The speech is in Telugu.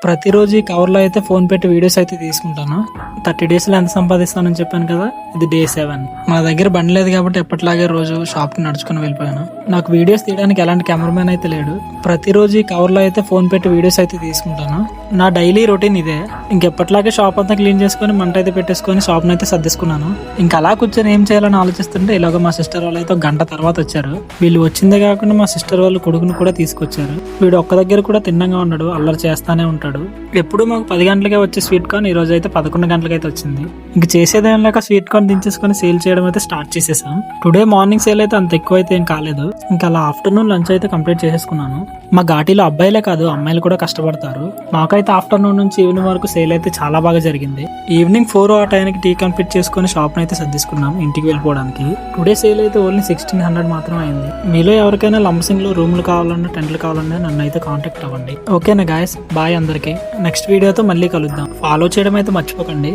ప్రతిరోజు ఈ కవర్లో అయితే ఫోన్ పెట్టి వీడియోస్ అయితే తీసుకుంటాను. 30 డేస్లో ఎంత సంపాదిస్తానని చెప్పాను కదా, ఇది డే 7. మా దగ్గర బండి లేదు కాబట్టి ఎప్పటిలాగే రోజు షాప్కి నడుచుకుని వెళ్ళిపోయాను. నాకు వీడియోస్ తీయడానికి ఎలాంటి కెమెరామెన్ అయితే లేడు. ప్రతిరోజు ఈ కవర్లో అయితే ఫోన్ పెట్టి వీడియోస్ అయితే తీసుకుంటాను. నా డైలీ రొటీన్ ఇదే. ఇంకెప్పటిలాగే షాప్ అంతా క్లీన్ చేసుకుని మంట అయితే పెట్టేసుకొని షాప్ని అయితే సర్దేసుకున్నాను. ఇంకా అలా కూర్చొని ఏం చేయాలని ఆలోచిస్తుంటే ఇలాగ మా సిస్టర్ వాళ్ళు అయితే 1 గంట తర్వాత వచ్చారు. వీళ్ళు వచ్చిందే కాకుండా మా సిస్టర్ వాళ్ళు కొడుకును కూడా తీసుకొచ్చారు. వీడు ఒక్క దగ్గర కూడా తిన్నంగా ఉన్నాడు, అల్లరి చేస్తానే ఉంటాడు. ఎప్పుడు మాకు 10 గంటలకే వచ్చే స్వీట్ కార్న్ ఈ రోజు అయితే 11 గంటలకి అయితే వచ్చింది. ఇంక చేసేదేం లేక స్వీట్ కార్న్ దించేసుకొని సేల్ చేయడం అయితే స్టార్ట్ చేసేసాం. టుడే మార్నింగ్ సేల్ అయితే అంత ఎక్కువ అయితే ఏం కాలేదు. ఇంకా అలా ఆఫ్టర్నూన్ లంచ్ అయితే కంప్లీట్ చేసేసుకున్నాను. మా ఘాటీలో అబ్బాయిలే కాదు అమ్మాయిలు కూడా కష్టపడతారు. మాకైతే ఆఫ్టర్నూన్ నుంచి ఈవినింగ్ వరకు సేల్ అయితే చాలా బాగా జరిగింది. ఈవినింగ్ 4 ఆ టైంకి టీ కంప్లీట్ చేసుకుని షాప్ అయితే సర్దిసుకున్నాం ఇంటికి వెళ్ళిపోవడానికి. టుడే సేల్ అయితే ఓన్లీ 1600 మాత్రమే అయింది. మీలో ఎవరికైనా లంబసింగ్ లో రూమ్లు కావాలన్నా టెంట్లు కావాలన్నా నన్ను అయితే కాంటాక్ట్ అవ్వండి. ఓకేనా గాయస్, బాయ్ అందరికి. నెక్స్ట్ వీడియోతో మళ్ళీ కలుద్దాం. ఫాలో చేయడం అయితే మర్చిపోకండి.